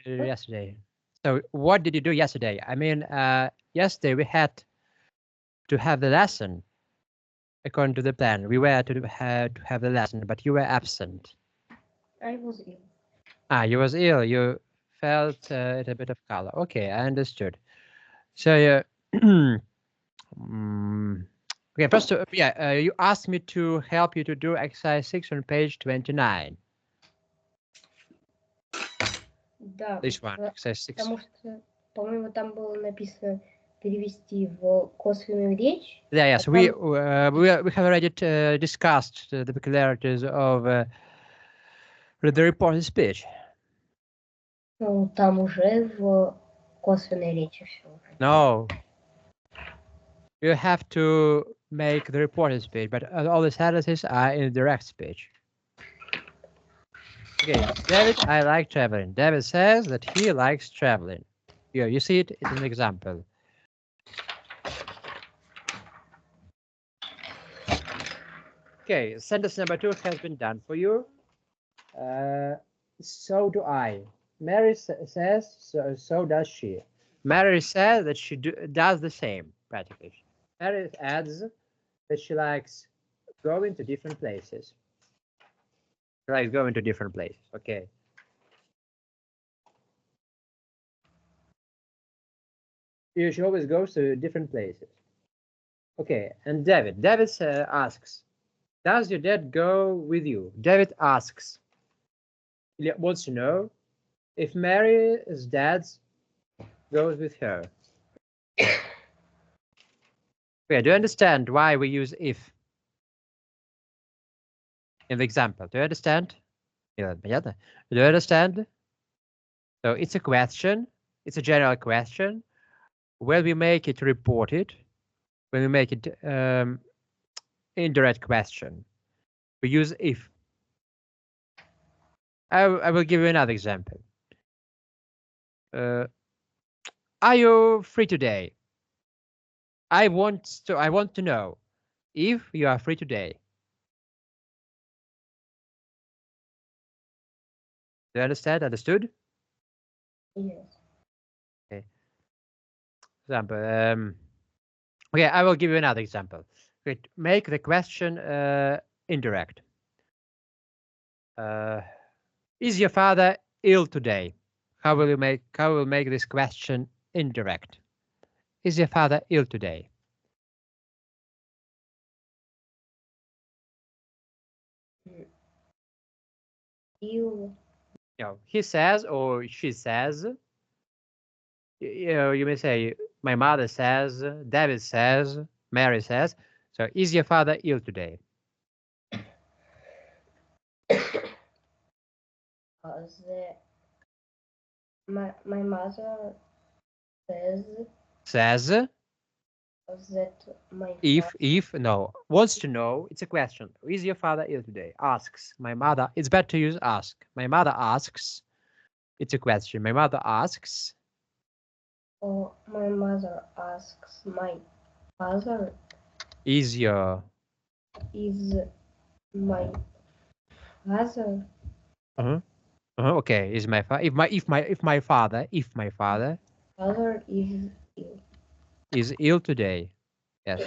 did you do yesterday? So what did you do yesterday? I mean, yesterday we had to have the lesson according to the plan. We were to have the lesson, but you were absent. I was ill. Ah, you was ill. You felt a bit of color. Okay, I understood. So okay, first, you asked me to help you to do exercise 6 on page 29. Да, This one, exercise 6. потому что, по-моему, там было написано перевести в косвенную речь. Yeah, yes, we have already discussed the peculiarities of the reported speech. Ну, там уже в косвенной речи все. No, you have to make the reported speech, but all the sentences are in direct speech. Okay, David, I like traveling. David says that he likes traveling. Here, you see it, it's an example. Okay, sentence number 2 has been done for you. So do I. Mary says, so does she. Mary says that she does the same, practically. Mary adds that she likes going to different places. She likes going to different places, okay. She always goes to different places. Okay, and David asks, does your dad go with you? David asks, he wants to know if Mary's dad goes with her. Okay, do you understand why we use if in the example? Do you understand? Do you understand? So it's a question. It's a general question. When we make it reported, when we make it indirect question, we use if. I will give you another example. Are you free today? I want to know if you are free today. Do you understand? Understood? Yes. Okay. Example. Okay, I will give you another example. Okay, make the question indirect. Is your father ill today? How will make this question indirect? Is your father ill today? Ill. He says or she says. You may say, my mother says, David says, Mary says. So, is your father ill today? My mother Says. That my If no wants to know, it's a question. Is your father ill today? Asks. My mother. It's better to use ask. My mother asks. It's a question. My mother asks. Or my mother asks my father. Is my father? Okay. Is my father? If my father Father is ill today. Yes.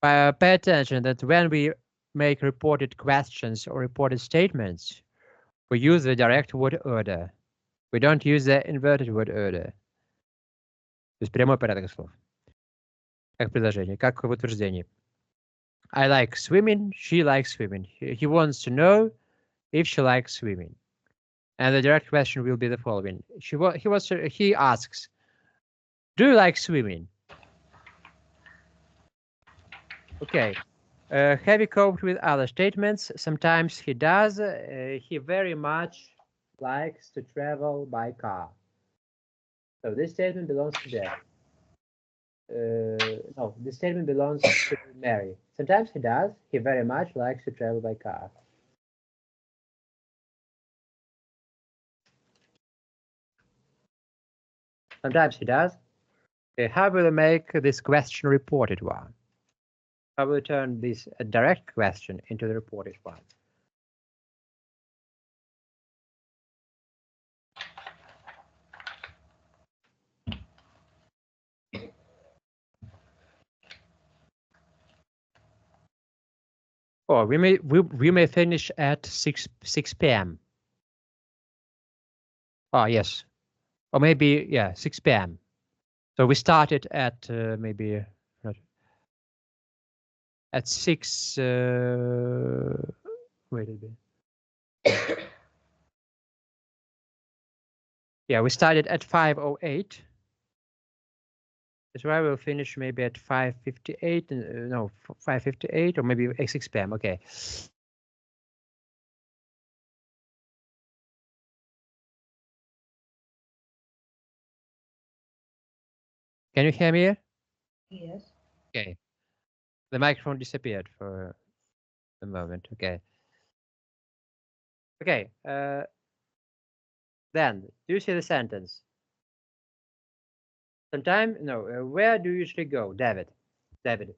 Pay attention that when we make reported questions or reported statements, we use the direct word order. We don't use the inverted word order. То есть прямой порядок слов. Как предложение, как в утверждении. I like swimming, she likes swimming. He wants to know if she likes swimming. And the direct question will be the following. He asks, do you like swimming? Okay. Have you coped with other statements? Sometimes he does. He very much likes to travel by car. So this statement belongs to Dad. No, this statement belongs to Mary. Sometimes he does. He very much likes to travel by car. Sometimes he does. Okay, how will I make this question reported one? How will I turn this direct question into the reported one? Or we may finish at 6 p.m. Oh yes, or maybe yeah 6 p.m. So we started at maybe at 6. Wait a bit. Yeah, we started at 5:08. That's why we'll finish maybe at 5:58. No, 5:58 or maybe at 6 p.m. Okay. Can you hear me? Yes. Okay. The microphone disappeared for a moment. Okay. Okay. Then, do you see the sentence? Sometime, no. Where do you usually go, David? David.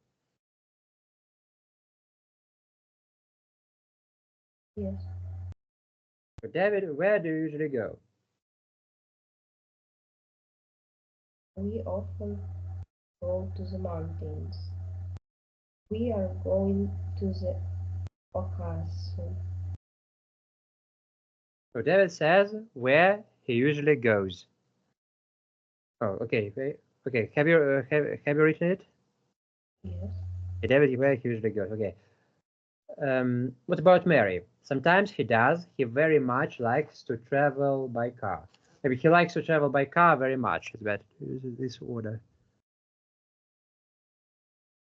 Yes. So David, where do you usually go? We often go to the mountains. We are going to the Ocasio. So David says where he usually goes. Oh, okay. Okay. Have you written it? Yes. Okay, David, where he usually goes. Okay. What about Mary? Sometimes he does. He very much likes to travel by car. Maybe he likes to travel by car very much. It's better to use this order.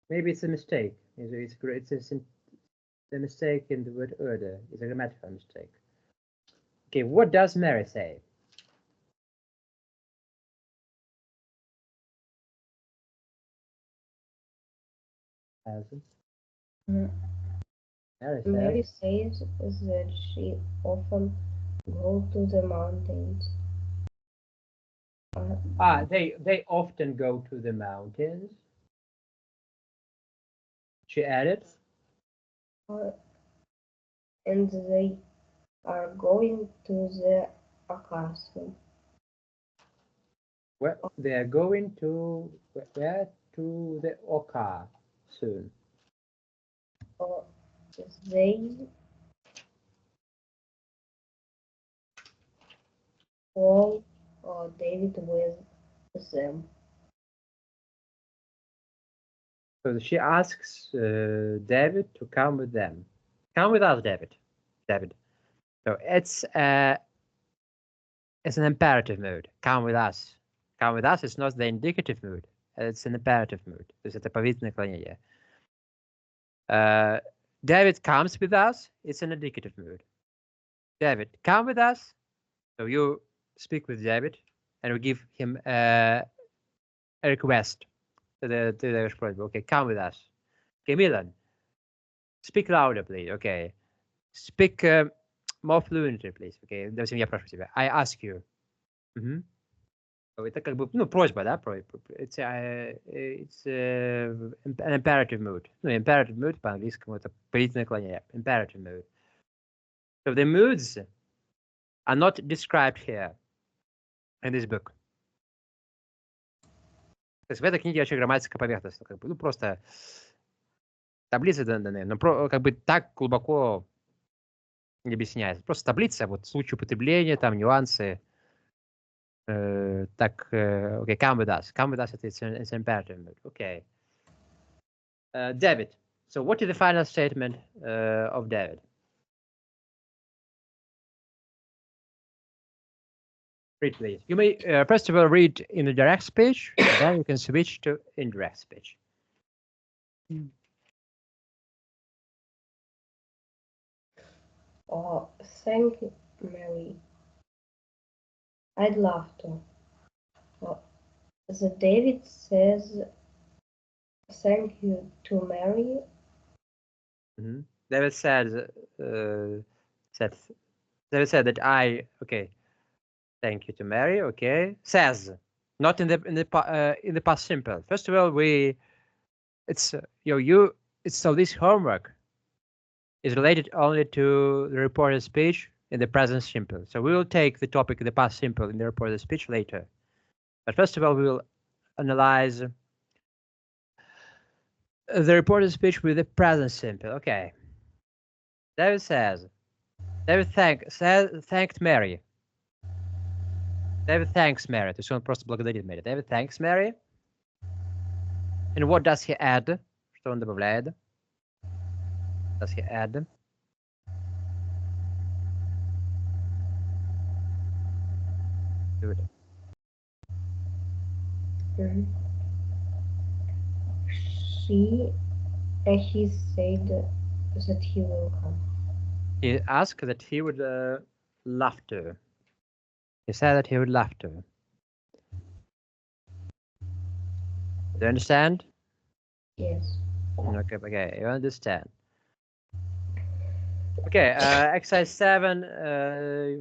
Maybe it's a mistake. It's a mistake in the word order. It's a grammatical mistake. Okay, what does Mary say? Mm. Mary says that she often goes to the mountains. They often go to the mountains. She added. And they are going to the Ocasio. Well, they are going to where? To the Oka soon. They call David with them. So she asks David to come with them. Come with us, David. David. So it's an imperative mood. Come with us. Come with us is not the indicative mood. It's an imperative mood. То есть это повелительное наклонение. David comes with us. It's an indicative mood. David, come with us. So you speak with David, and we give him a request to the responsible. Okay, come with us. Okay, Milan, speak louder, please. Okay, speak more fluently, please. Okay, допустим, я прошу тебя. I ask you. Это как бы, ну, просьба, да? It's an imperative mood. Ну, imperative mood по-английскому это повелительное наклонение. Imperative mood. So the moods are not described here in this book. То есть в этой книге вообще грамматика поверхностная, как бы, ну, просто таблицы данные, но как бы так глубоко не объясняется. Просто таблица, вот случай употребления, там нюансы. Так, okay, come with us. Come with us, it's an imperative mood. Okay. David. So what is the final statement of David? Read, please. You may first of all read in the direct speech, then you can switch to indirect speech. Oh, thank you, Mary. I'd love to. The David says thank you to Mary. David said that okay. Thank you to Mary. Okay, says not in the past simple. First of all, it's so this homework is related only to the reported speech in the present simple. So we will take the topic in the past simple in the reported speech later. But first of all, we will analyze the reported speech with the present simple. Okay. David says, David thanked Mary. David thanks Mary. То есть он просто благодарит Mary. David thanks Mary. And what does he add? Что он добавляет? Does he add? Good. He said that he will come. He asked that he would love to. He said that he would love to. Do you understand? Yes. Okay, you understand. Okay, exercise 7.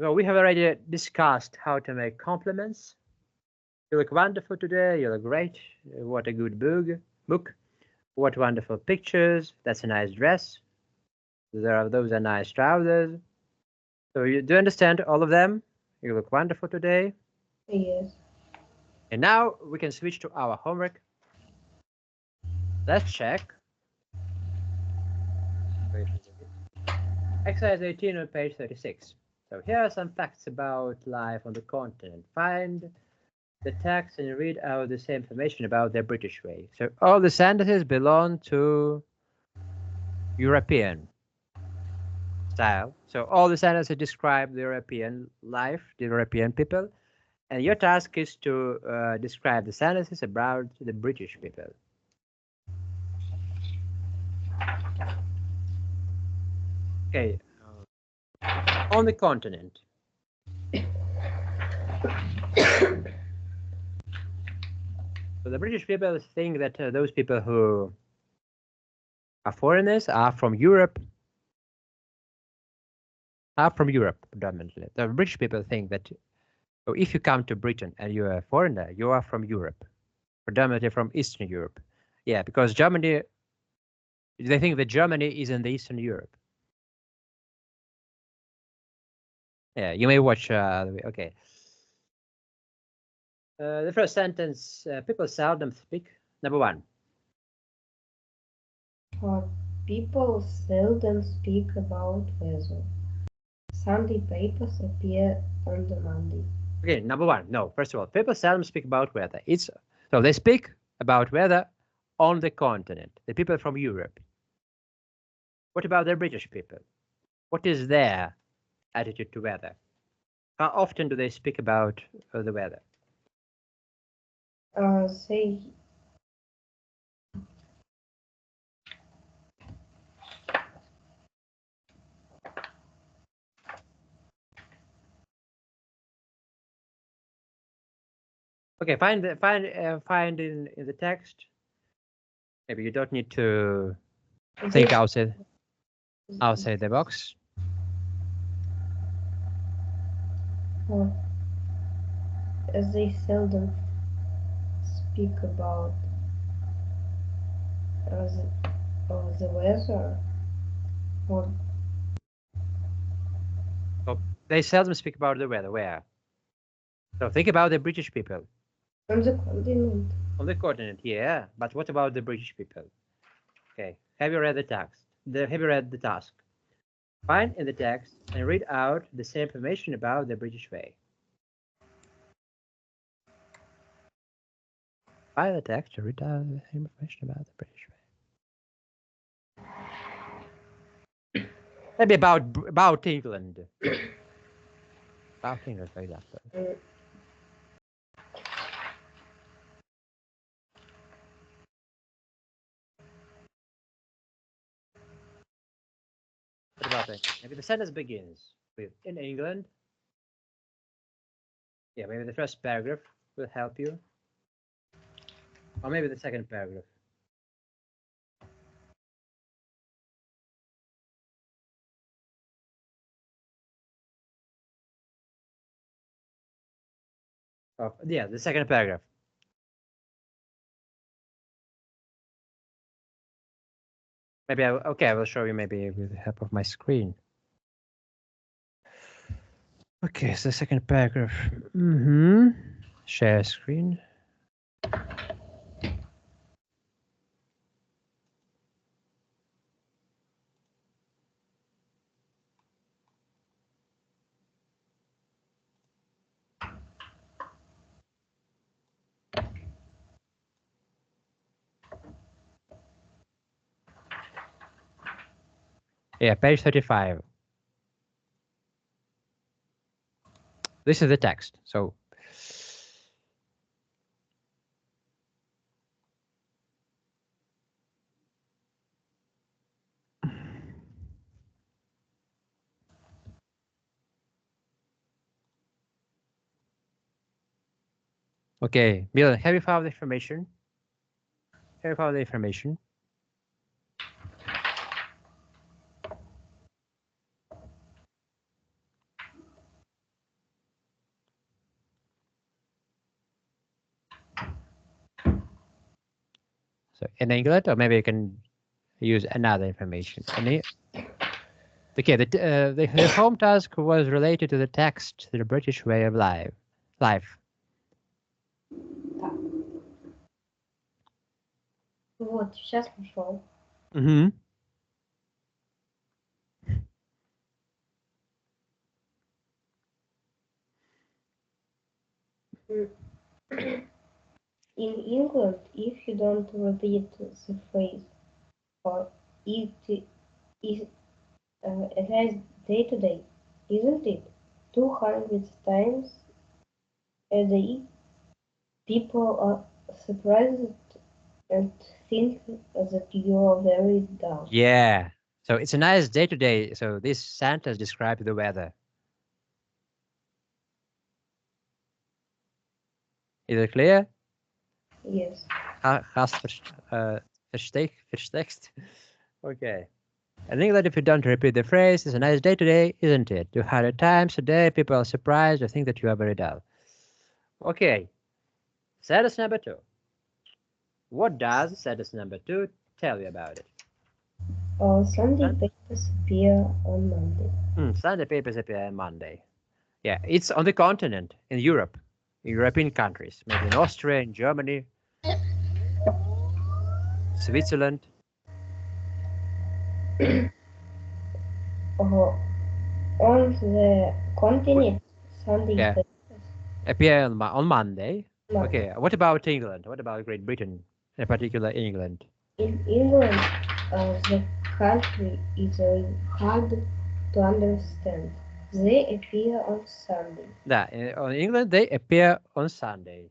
Well, we have already discussed how to make compliments. You look wonderful today. You look great. What a good book. What wonderful pictures. That's a nice dress. Those are nice trousers. So you do understand all of them? You look wonderful today. Yes. And now we can switch to our homework. Let's check. Exercise 18 on page 36. So here are some facts about life on the continent. Find the text and read out the same information about the British way. So all the sentences belong to European style. So all the sentences describe the European life, the European people. And your task is to describe the sentences about the British people. Okay. On the continent. So the British people think that those people who are foreigners are from Europe. Predominantly. The British people think that if you come to Britain and you're a foreigner, you are from Europe, predominantly from Eastern Europe. Yeah, because Germany, they think that Germany is in the Eastern Europe. Yeah, you may watch. Okay. The first sentence: people seldom speak. Number 1. People seldom speak about weather. Sunday papers appear on the Monday. Okay, number 1. No, first of all, people seldom speak about weather. So they speak about weather on the continent. The people from Europe. What about the British people? What is their attitude to weather? How often do they speak about the weather? They Okay, find in the text. Maybe you don't need to think outside the box. They seldom speak about the weather. So they seldom speak about the weather. Where? So think about the British people. On the continent. On the continent, yeah. But what about the British people? Okay. Have you read the text? Have you read the task? Find in the text and read out the same information about the British way. Find the text and read out the same information about the British way. Maybe about England. About England, for example. What about it? Maybe the sentence begins with "in England." Yeah, maybe the first paragraph will help you. Or maybe the second paragraph. Oh, yeah, the second paragraph. Maybe I will show you maybe with the help of my screen. Okay, so the second paragraph. Share screen. Yeah, page 35. This is the text. So okay, Milan, have you found the information? Have you found the information? So in England, or maybe you can use another information. Okay, the home task was related to the text, the British way of life. Так. Вот, сейчас нашел. Mm-hmm. In England, if you don't repeat the phrase or it is a nice day today, isn't it? 200 times a day, people are surprised and think that you are very dumb. Yeah. So it's a nice day today. So this sentence describes the weather. Is it clear? Yes. Verstext? Okay. I think that if you don't repeat the phrase, it's a nice day today, isn't it? 200 times a day, people are surprised or think that you are very dull. Okay. Sentence number 2. What does sentence number 2 tell you about it? Sunday papers appear on Monday. Sunday papers appear on Monday. Yeah, it's on the continent, in Europe, in European countries, maybe in Austria, in Germany, Switzerland. On the continent, Sunday Yeah, papers appear on Monday. Monday. Okay, what about England? What about Great Britain, in particular England? In England, the country is hard to understand. They appear on Sunday. On England, they appear on Sunday.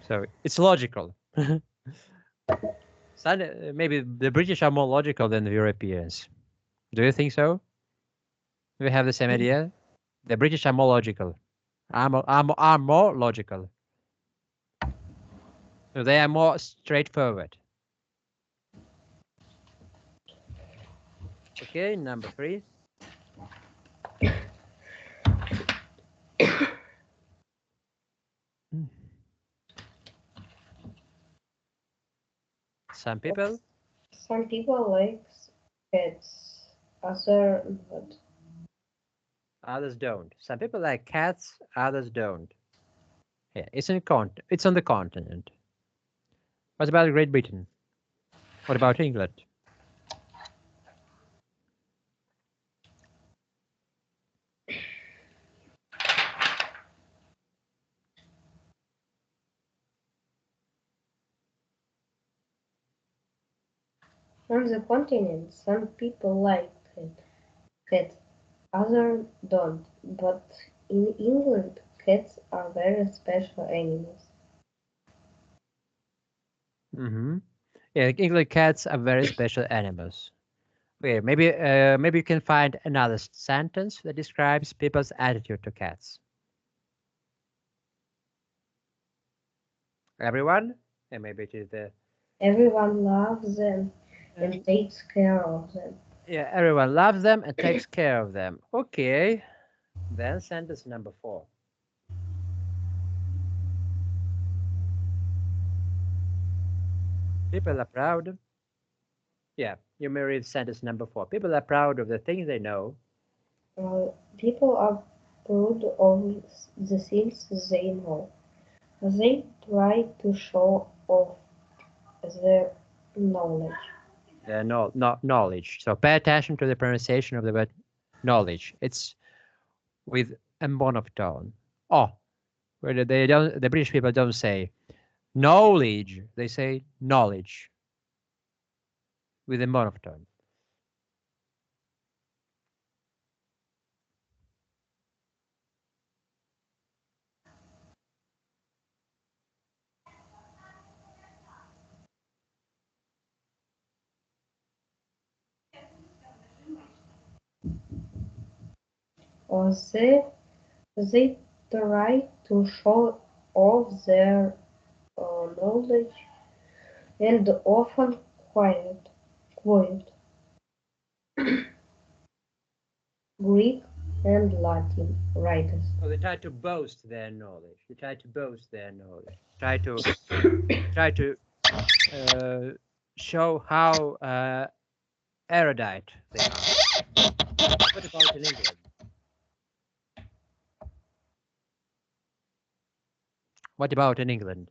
So it's logical. Sunday, maybe the British are more logical than the Europeans. Do you think so? Do we have the same idea? The British are more logical. Are more logical. So they are more straightforward. Okay, number 3. Some people like cats, others not. Others don't. Some people like cats, others don't. Yeah, it's on the continent. What about Great Britain? What about England? On the continent, some people like cats, others don't. But in England, cats are very special animals. Mm-hmm. Yeah, England cats are very special animals. Okay, maybe you can find another sentence that describes people's attitude to cats. Everyone, and maybe it is the Everyone loves them and takes care of them. yeah, everyone loves them and takes care of them. Okay, then sentence number 4. People are proud. Yeah, you may read sentence number 4. People are proud of the things they know. People are proud of the things they know. They try to show off their knowledge. Knowledge. So pay attention to the pronunciation of the word knowledge. It's with a monotone. Oh, where they don't. The British people don't say knowledge. They say knowledge with a monotone. or they try to show off their knowledge and often quote Greek and Latin writers. So they try to boast their knowledge. They try to boast their knowledge. Try to show how erudite they are. What about in England? What about in England?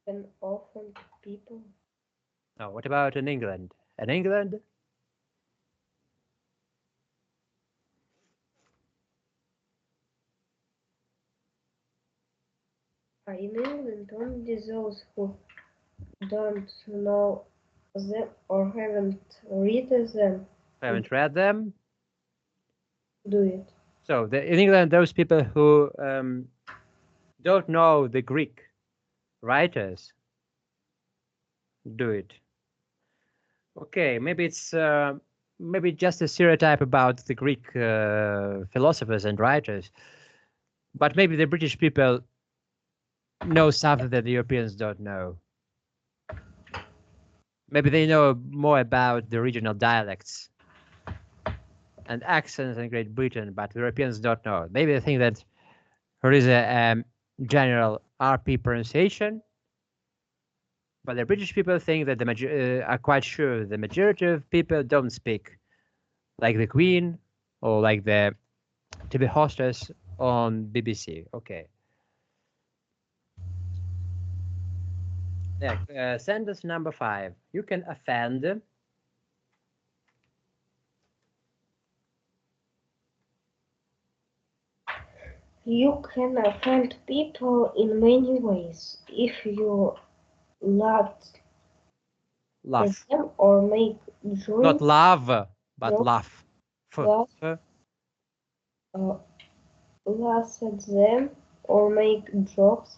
And often people No, what about in England? In England? are in England only those who don't know them or haven't read them Haven't read them. do it. So in England, those people who don't know the Greek writers do it. Okay, maybe it's maybe just a stereotype about the Greek philosophers and writers, but maybe the British people know something that the Europeans don't know. Maybe they know more about the regional dialects and accents in Great Britain, but the Europeans don't know. Maybe they think that there is a general RP pronunciation, but the British people think that are quite sure the majority of people don't speak like the Queen or like the TV hostess on BBC. Okay. Yeah, sentence number 5. You can offend. You can offend people in many ways if you laugh at Laugh. them or make Not jokes, love, but jokes, laugh. laugh, F. uh, laugh at them or make jokes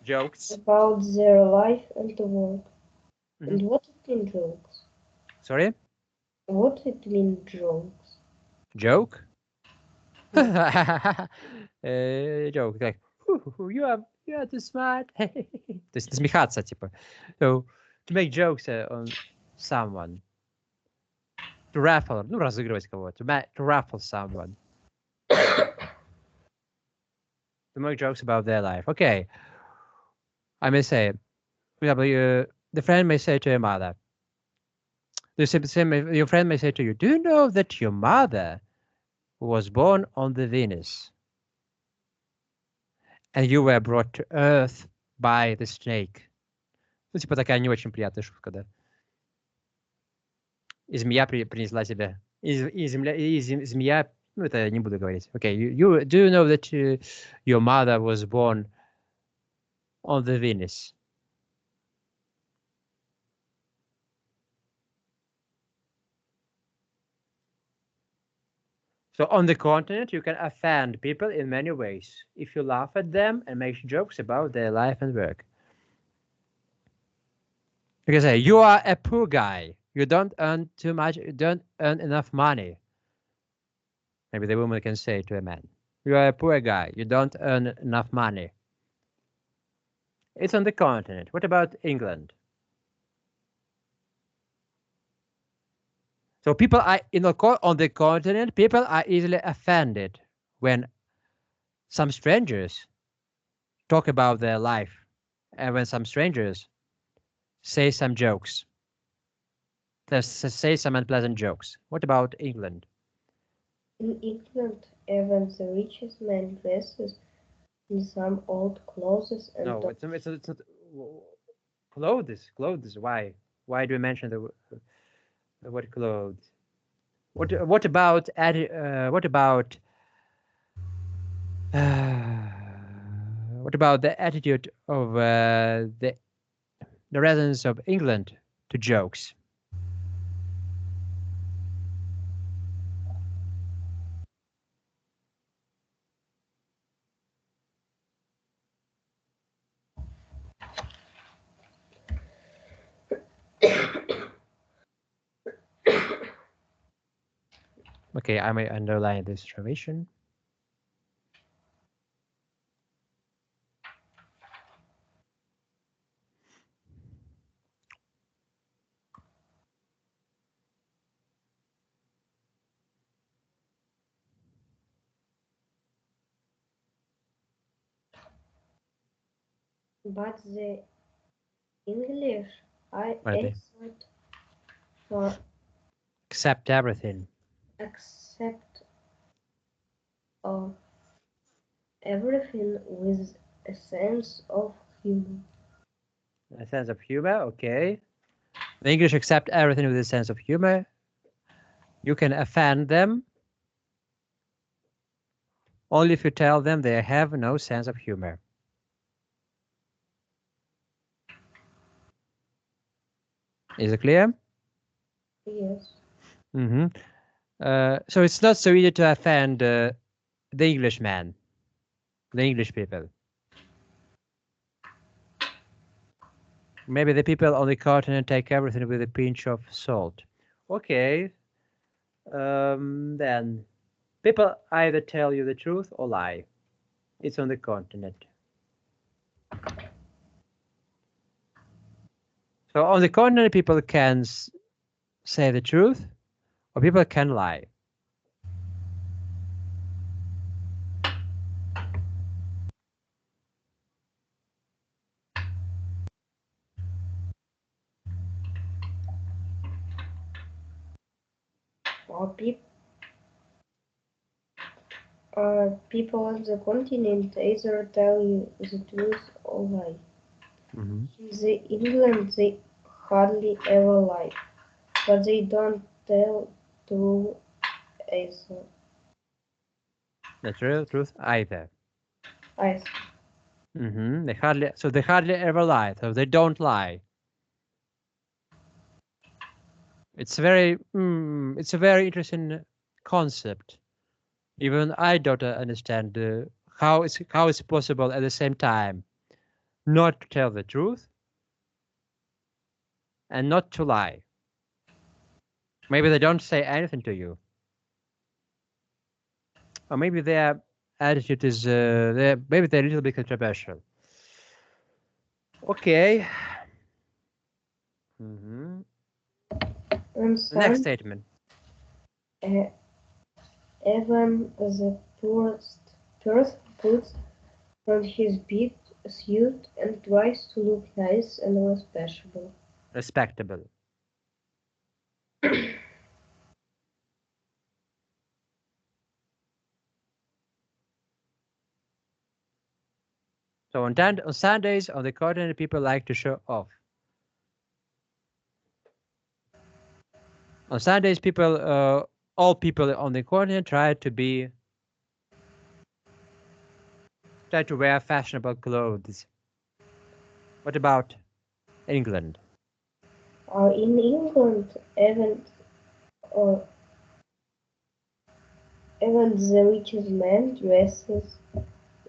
Jokes. about their life and work. Mhm. And what it mean jokes? Sorry? What it mean jokes? Joke? No. Joke. Like, you are too smart. То есть насмехаться, типа. So, to make jokes on someone. To raffle, ну, разыгрывать кого-то. To raffle someone. To make jokes about their life. Okay. I may say, for example, the friend may say to your mother, your friend may say to you, do you know that your mother was born on the Venus and you were brought to Earth by the snake? Ну, типа такая не очень приятная шутка, да? И змея принесла тебя. Змея, ну, это не буду говорить. Okay, do you know that your mother was born on the Venus? So on the continent, you can offend people in many ways if you laugh at them and make jokes about their life and work. You can say, you are a poor guy. You don't earn too much. You don't earn enough money. Maybe the woman can say to a man, you are a poor guy. You don't earn enough money. It's on the continent. What about England? So people are on the continent. People are easily offended when some strangers talk about their life, and when some strangers say some jokes. Say some unpleasant jokes. What about England? In England, even the richest man dresses in some old clothes and No, it's not clothes. Clothes. Why? Why do you mention the word clothes? What about What about the attitude of the residents of England to jokes? Okay, I may underline this information. But the English are What are they? expert for Accept everything. accept of everything with a sense of humor. A sense of humor, okay. The English accept everything with a sense of humor. You can offend them only if you tell them they have no sense of humor. Is it clear? Yes. Mm-hmm. So it's not so easy to offend the Englishman, the English people. Maybe the people on the continent take everything with a pinch of salt. Okay. Then people either tell you the truth or lie. It's on the continent. So on the continent, people can say the truth or people can lie. Or people on the continent either tell you the truth or lie. Mm-hmm. In the England they hardly ever lie, but they don't tell true either. The truth either. Either. Mm-hmm. They hardly ever lie. So they don't lie. It's it's a very interesting concept. Even I don't understand how it's possible at the same time not to tell the truth and not to lie. Maybe they don't say anything to you, or maybe their attitude is maybe they're a little bit controversial. Okay. Mm-hmm. And The next some, statement. even the poorest person puts on his big suit and tries to look nice and respectable. Respectable. So on Sundays on the continent, people like to show off. On Sundays, all people on the continent try to wear fashionable clothes. What about England? In England, uh, even the richest man dresses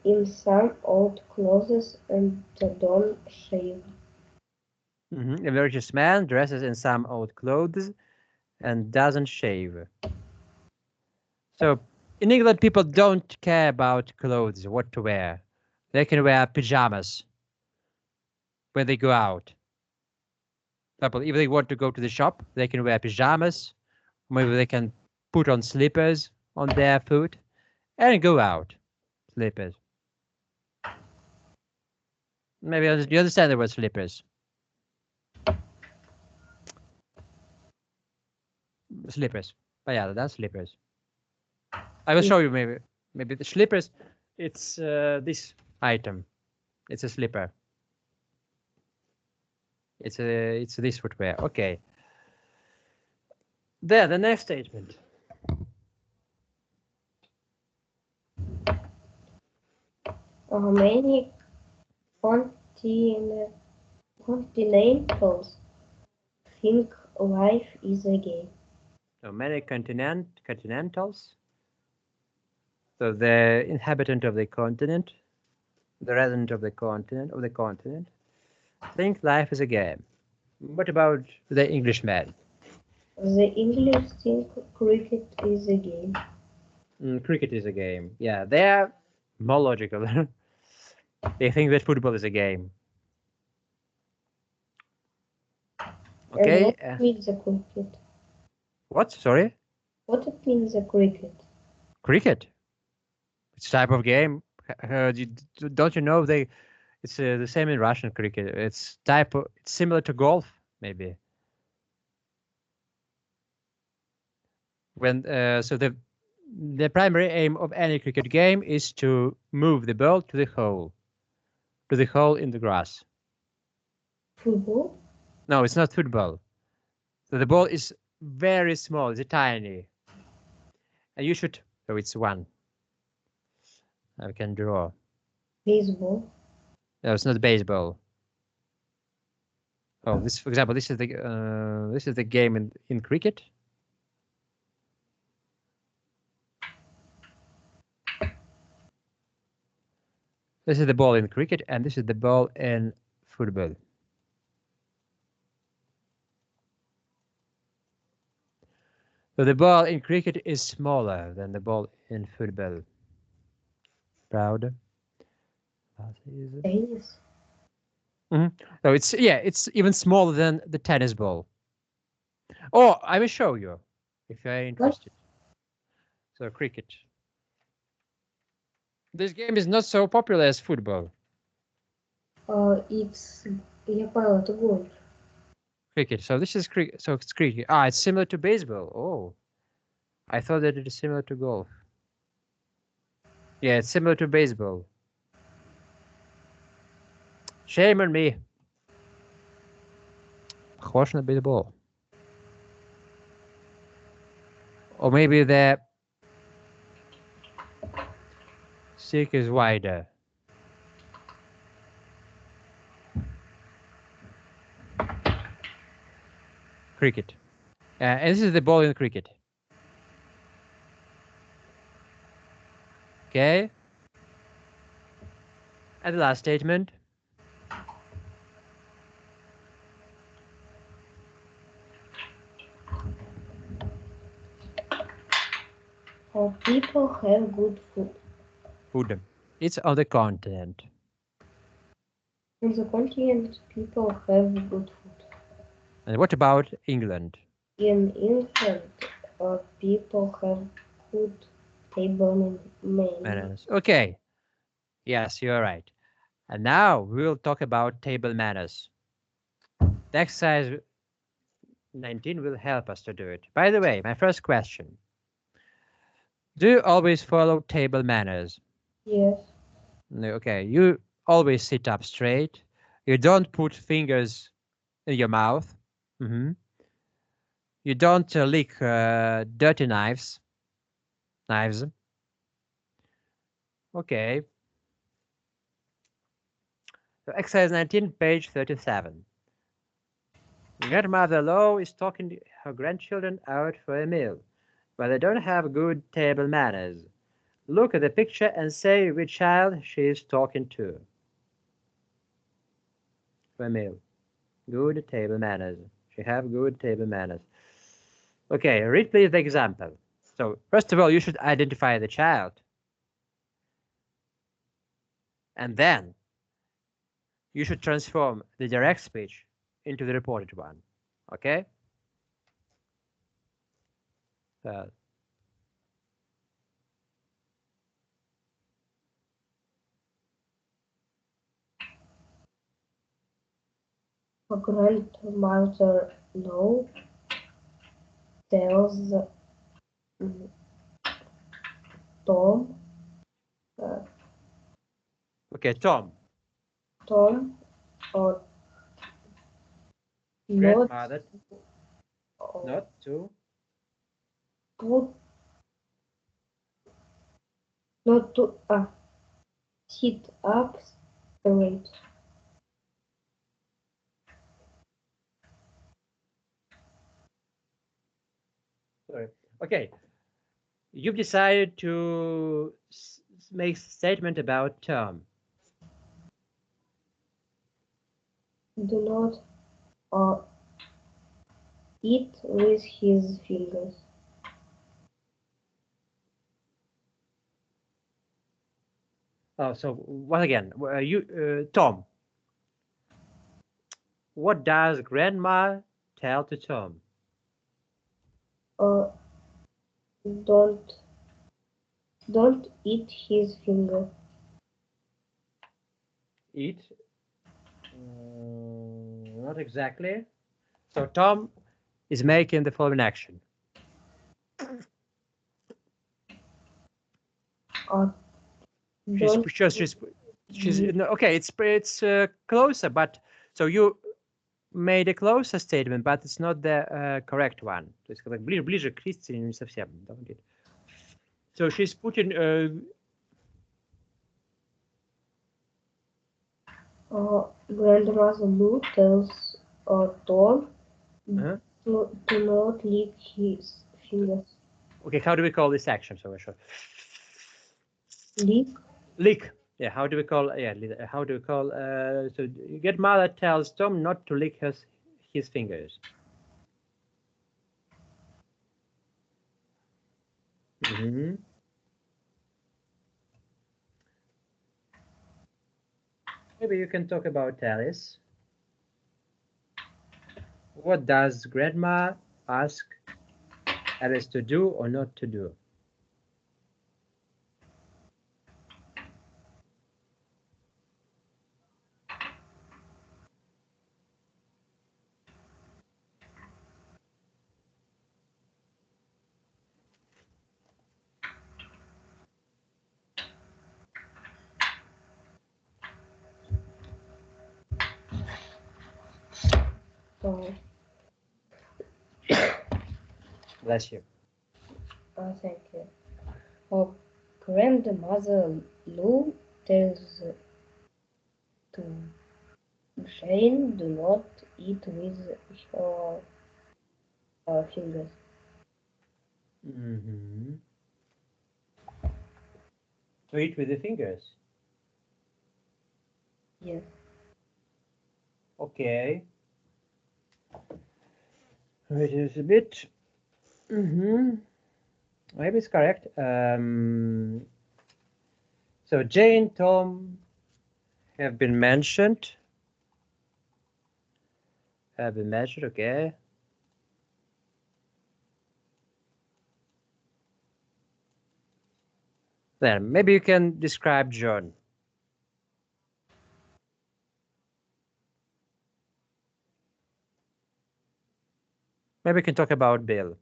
in some old clothes and don't shave. Mm-hmm. A virtuous man dresses in some old clothes and doesn't shave. So in England, people don't care about clothes, what to wear. They can wear pajamas when they go out. For example, if they want to go to the shop, they can wear pajamas. Maybe they can put on slippers on their foot and go out. Slippers. Maybe you understand the word slippers. Slippers. But yeah, that's slippers. I will show you maybe the slippers. It's this item. It's a slipper. It's this footwear. Okay. There, the next statement. Many Continentals think life is a game. So many continentals. So the inhabitant of the continent, the resident of the continent, think life is a game. What about the Englishman? The English think cricket is a game. Cricket is a game. Yeah, they are more logical. They think that football is a game. And Okay. what means the cricket? What? Sorry? What it means the cricket? Cricket. It's a type of game. Don't you know it's the same in Russian cricket. It's similar to golf, maybe. So the primary aim of any cricket game is to move the ball to the hole in the grass. Football? No, it's not football. So the ball is very small. It's tiny, and you should. So it's one. I can draw. Baseball? No, it's not baseball. Oh, this, for example, this is the game in cricket. This is the ball in cricket, and this is the ball in football. So the ball in cricket is smaller than the ball in football. Proud? Tennis? So it's even smaller than the tennis ball. Oh, I will show you if you're interested. So cricket. This game is not so popular as football. Я поняла, это гольф. Cricket. So this is cricket. So it's cricket. Ah, it's similar to baseball. Oh, I thought that it is similar to golf. Yeah, it's similar to baseball. Shame on me. Похож на бейсбол. Or maybe the stick is wider. Cricket. And this is the ball in cricket. Okay. And the last statement. People have good food. Food. It's on the continent. On the continent, people have good food. And what about England? In England, people have good table manners. Okay. Yes, you're right. And now we'll talk about table manners. The exercise 19 will help us to do it. By the way, my first question. Do you always follow table manners? Yes. Okay, you always sit up straight. You don't put fingers in your mouth. You don't lick dirty knives. Okay. So exercise 19, page 37. Grandmother Lowe is talking her grandchildren out for a meal, but they don't have good table manners. Look at the picture and say which child she is talking to. For a meal. Good table manners. She have good table manners. Okay, read please the example. So first of all, you should identify the child. And then you should transform the direct speech into the reported one. Okay? Grandmother Lowe tells Tom. Okay, Tom. Tom or Grandmother. Not to. Not to sit up straight. Sorry. Okay. You've decided to make statement about Tom. Do not eat with his fingers. Oh, so what again? Tom. What does Grandma tell to Tom? Uh, don't don't eat his finger. Eat? Not exactly. So Tom is making the following action. She's Don't she's no, okay. It's closer, but so you made a closer statement, but it's not the correct one. То есть как ближе к истине, не совсем. So she's putting Grandmother Lou tells Tom uh-huh. to not lick his fingers. Okay, how do we call this action? So Lick? lick. Yeah, how do we call? Yeah, how do we call? So get mother tells Tom not to lick his fingers. Mm-hmm. Maybe you can talk about Alice. What does Grandma ask Alice to do or not to do? Bless you. Thank you. Grandmother Lou tells to Jane do not eat with her fingers. Mm-hmm. To eat with the fingers. Yes. Okay. It is a bit. Mm-hmm. Maybe it's correct. So Jane, Tom have been mentioned. Have been mentioned. Okay. Then maybe you can describe John. Maybe we can talk about Bill.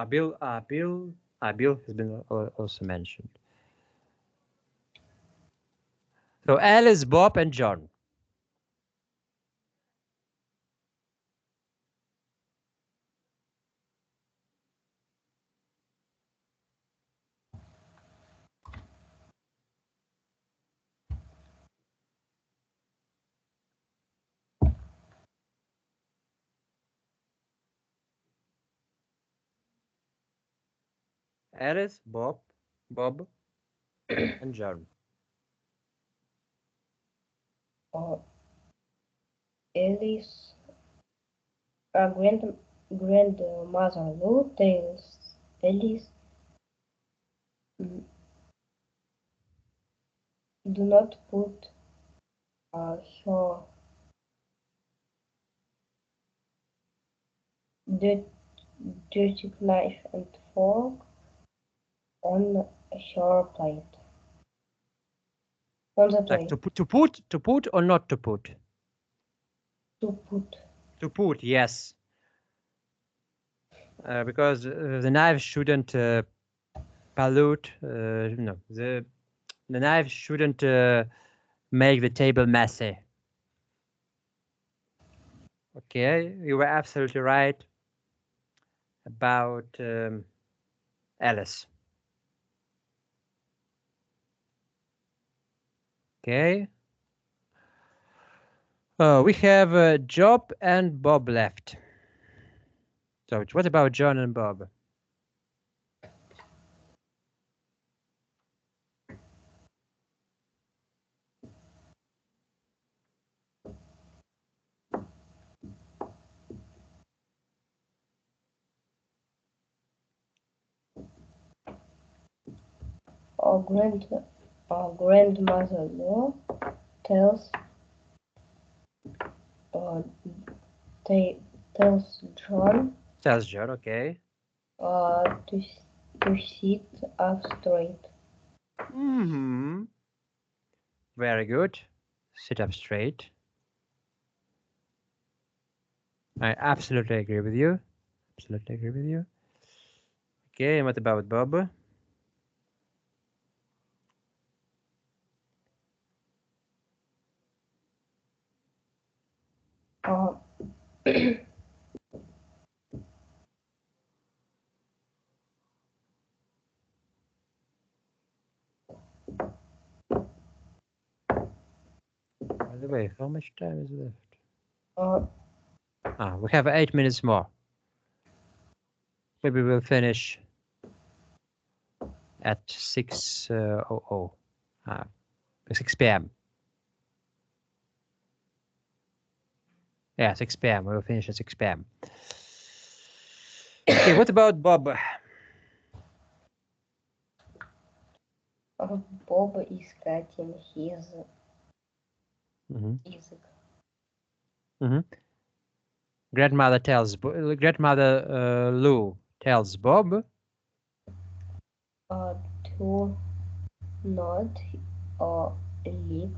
Bill has been also mentioned. So Alice, Bob, and John. Alice, Bob, and John. Alice, grandmother Lou tells Alice do not put her dirty knife and fork on her plate. On the Like plate. to put or not to put? To put. To put, yes. Because the knife shouldn't pollute. No, the knife shouldn't make the table messy. Okay, you were absolutely right about Alice. Okay. We have Job and Bob left. So what about John and Bob? Our grandmother-in-law tells tells John Tells John, okay. to sit up straight. Mm-hmm. Very good. Sit up straight. I absolutely agree with you. Absolutely agree with you. Okay, and what about Bob? Uh, By the way, how much time is left? uh, We have 8 minutes more. Maybe we'll finish at 6:00. 6 p.m. Yeah, 6 p.m. We'll finish at 6 p.m. Okay, what about Bob? Bob is cutting his язык. Grandmother Lou tells Bob To not lick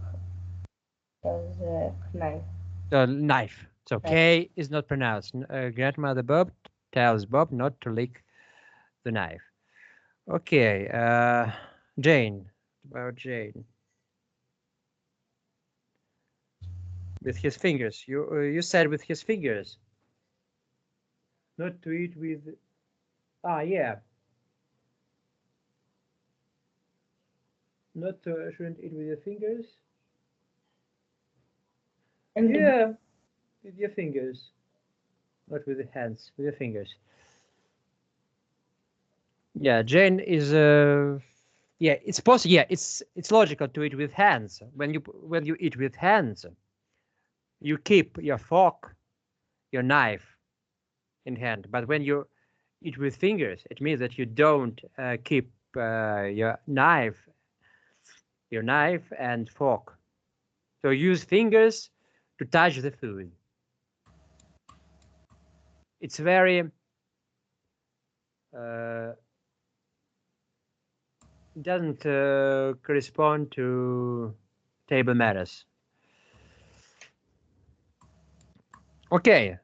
the knife. the knife. So K is not pronounced. Grandmother Bob tells Bob not to lick the knife. Okay, Jane. About Jane. With his fingers. You said with his fingers. Not to eat with. Yeah. Not to, shouldn't eat with your fingers. And Yeah, with your fingers. Not with the hands, with your fingers. Yeah, Jane is yeah, it's possible. Yeah, it's logical to eat with hands. When you eat with hands, you keep your fork, your knife in hand. But when you eat with fingers, it means that you don't keep your knife and fork. So use fingers to touch the food. It's very doesn't correspond to table manners. Okay.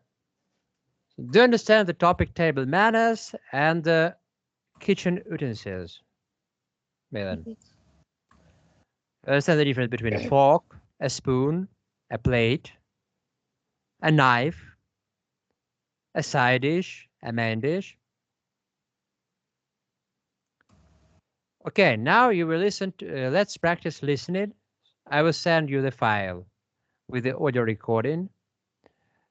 So do you understand the topic table manners and kitchen utensils? Milan. Understand the difference between a fork, a spoon, a plate, a knife, a side dish, a main dish. Okay, now you will listen to, let's practice listening. I will send you the file with the audio recording.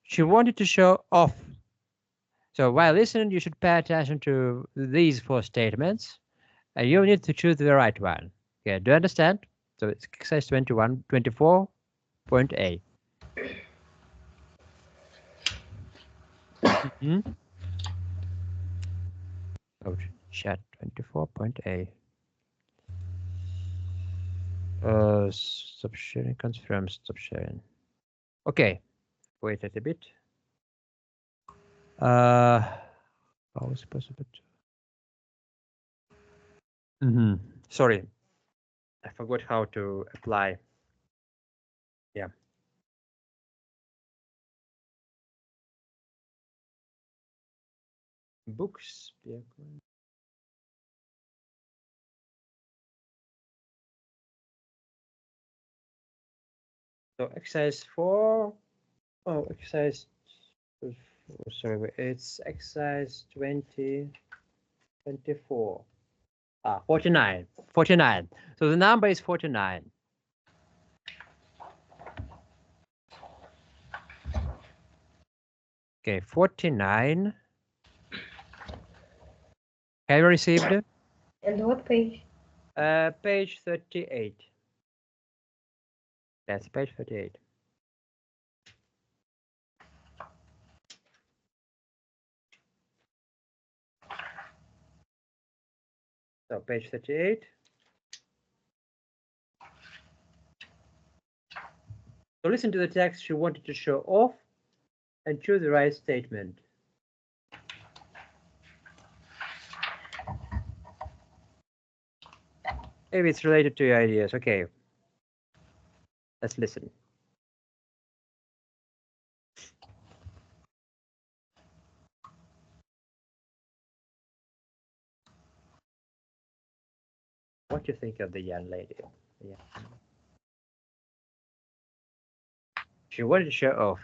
She wanted to show off. So while listening, you should pay attention to these 4 statements, and you need to choose the right one. Okay, do you understand? So it's exercise 21, 24.A. Oh, chat 24.A. Stop sharing, confirm, stop sharing. Okay, wait a bit. How is it possible to... Sorry, I forgot how to apply. Yeah. Books. Yeah. So exercise 4. Oh, exercise. Sorry, it's exercise 20, 24. 49. 49. So the number is 49. Okay, 49. Have you received it? And what page? Page 38. That's page 38. So page 38. So listen to the text you wanted to show off and choose the right statement. Maybe it's related to your ideas. Okay. Let's listen. What do you think of the young lady? Yeah. She wanted to show off.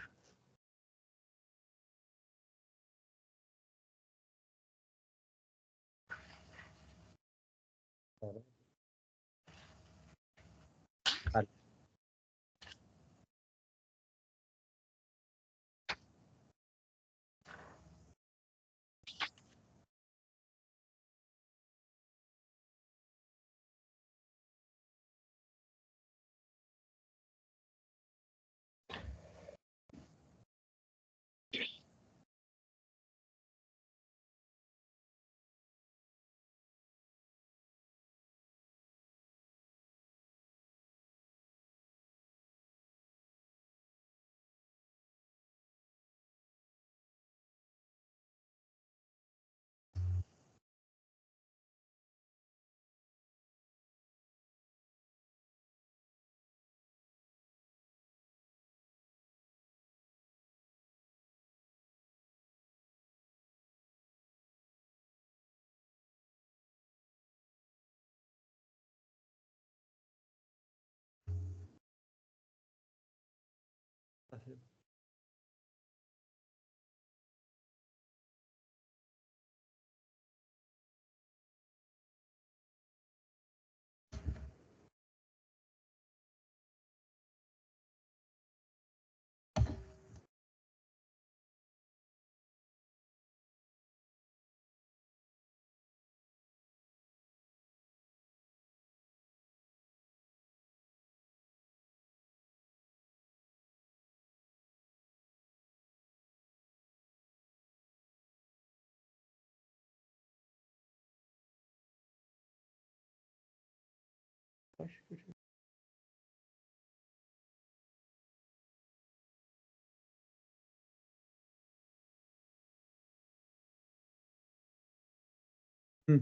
Hmm.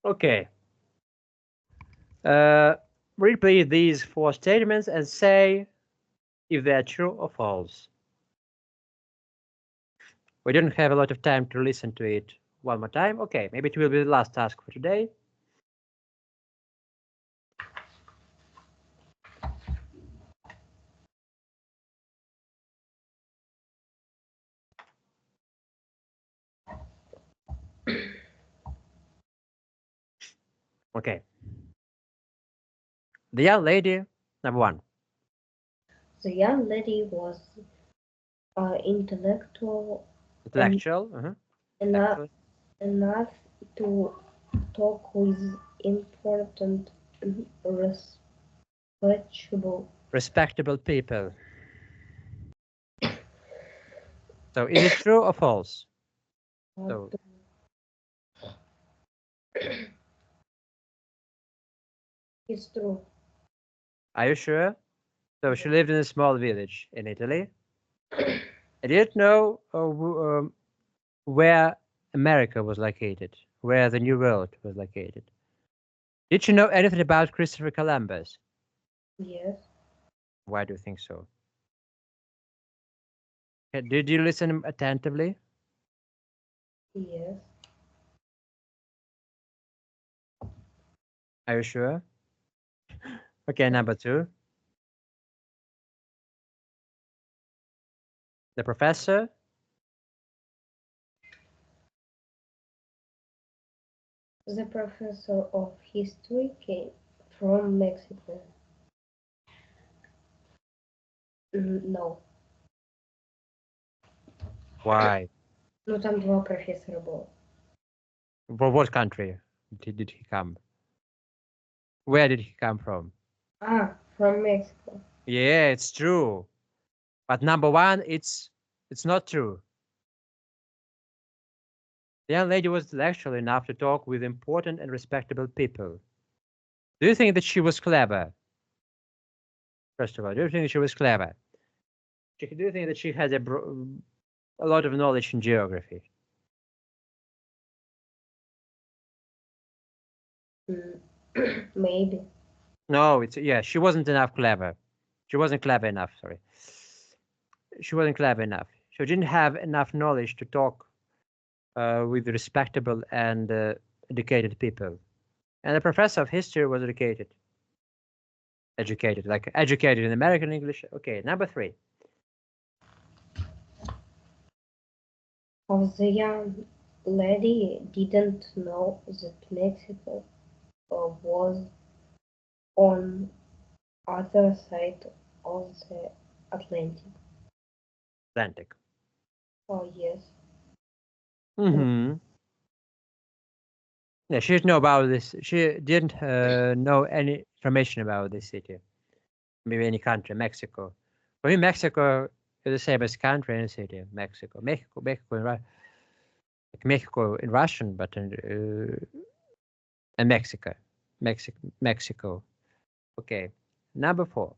Okay. Repeat these four statements and say if they are true or false. We didn't have a lot of time to listen to it one more time. Okay, maybe it will be the last task for today. Okay. The young lady, number one. The young lady was intellectual and Intellectual. enough, Intellectual. enough to talk with important, respectable. Respectable people. So is it true or false? So It's true. are you sure? So she lived in a small village in Italy. I didn't know where America was located, where the New World was located. Did you know anything about Christopher Columbus? Yes, Why do you think so? Did you listen attentively? yes. Are you sure? Okay, number two. The professor. The professor of history came from Mexico. No. Why? Ну, там два профессора было. From what country did he come? Where did he come from? From Mexico. Yeah, it's true. But number one, it's not true. The young lady was intellectual enough to talk with important and respectable people. Do you think that she was clever? First of all, do you think she was clever? Do you think that she had a lot of knowledge in geography? Maybe. No, she wasn't enough clever. She wasn't clever enough, sorry. She wasn't clever enough. She didn't have enough knowledge to talk with respectable and educated people. And the professor of history was educated. Like educated in American English. Okay, number 3. The young lady didn't know that Mexico was on other side of the Atlantic. Atlantic. Oh, yes. Mm-hmm. Yeah, she didn't know about this. She didn't know any information about this city. Maybe any country, Mexico. For me, Mexico is the same as country and city. Mexico like Mexico in Russian, but and Mexico. Okay, number 4.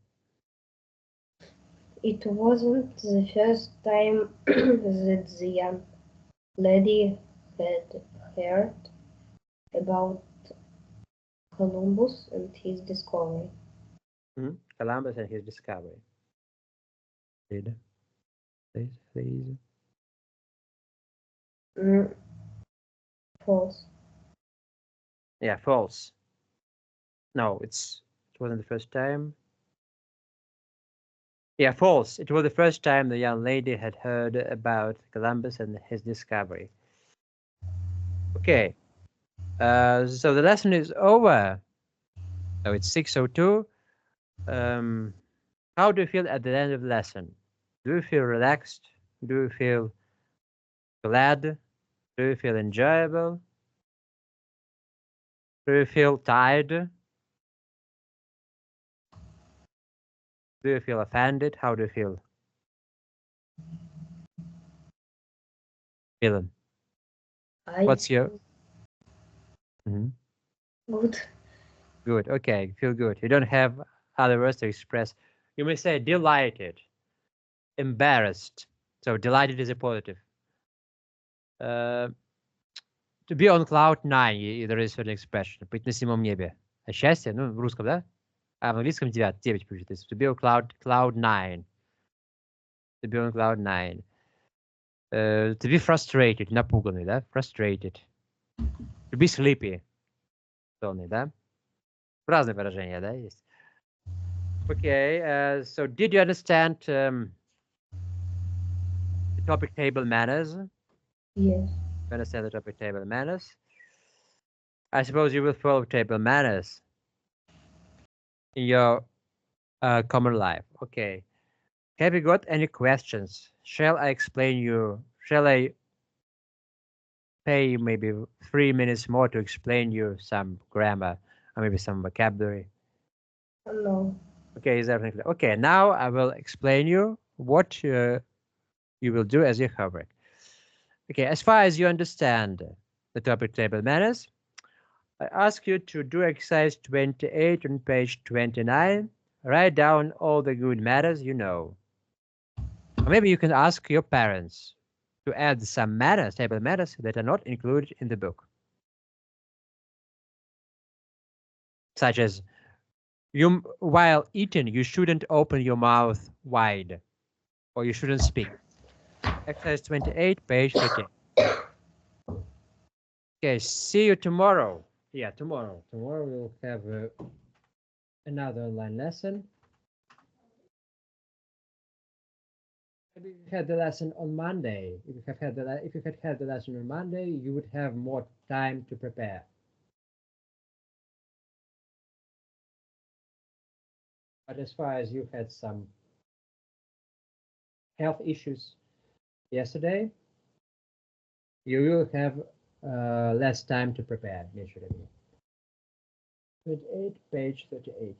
It wasn't the first time that the young lady had heard about Columbus and his discovery. Columbus and his discovery. Read, please. False. Yeah, false. No, it wasn't the first time. Yeah, false. It was the first time the young lady had heard about Columbus and his discovery. Okay, so the lesson is over. So it's 6:02. How do you feel at the end of the lesson? Do you feel relaxed? Do you feel glad? Do you feel enjoyable? Do you feel tired? Do you feel offended? How do you feel? Feeling? What's your... Mhm. Good. Good. Okay, feel good. You don't have other words to express. You may say delighted, embarrassed. So delighted is a positive. Uh, to be on cloud nine, there is an expression. Быть на седьмом небе. А счастье, ну, в русском, да? А в английском 9 пишет. To be on cloud nine. To be on cloud nine. To be frustrated, напуганный, да? Frustrated. To be sleepy. Сонный, да? Разные выражения, да, есть. Okay, so did you understand the topic table manners? Yes. You understand the topic table manners? I suppose you will follow table manners in your common life. Okay. Have you got any questions? Shall I explain you? Shall I pay you maybe 3 minutes more to explain you some grammar or maybe some vocabulary? No. Okay, is everything clear? Okay, now I will explain you what you will do as your homework. Okay, as far as you understand the topic table manners, I ask you to do exercise 28 on page 29. Write down all the good manners you know. Or maybe you can ask your parents to add some manners, table manners that are not included in the book. Such as, while eating, you shouldn't open your mouth wide, or you shouldn't speak. Exercise 28, page 15. Okay, see you tomorrow. Yeah, tomorrow. Tomorrow we'll have another online lesson. Maybe you had the lesson on Monday. If you had had the lesson on Monday, you would have more time to prepare. But as far as you had some health issues, yesterday, you will have less time to prepare, usually. 38, page 38.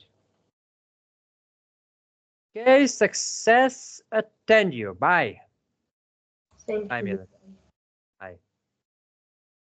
Okay, success attend you. Bye. Thank Bye, you. Mila. Bye.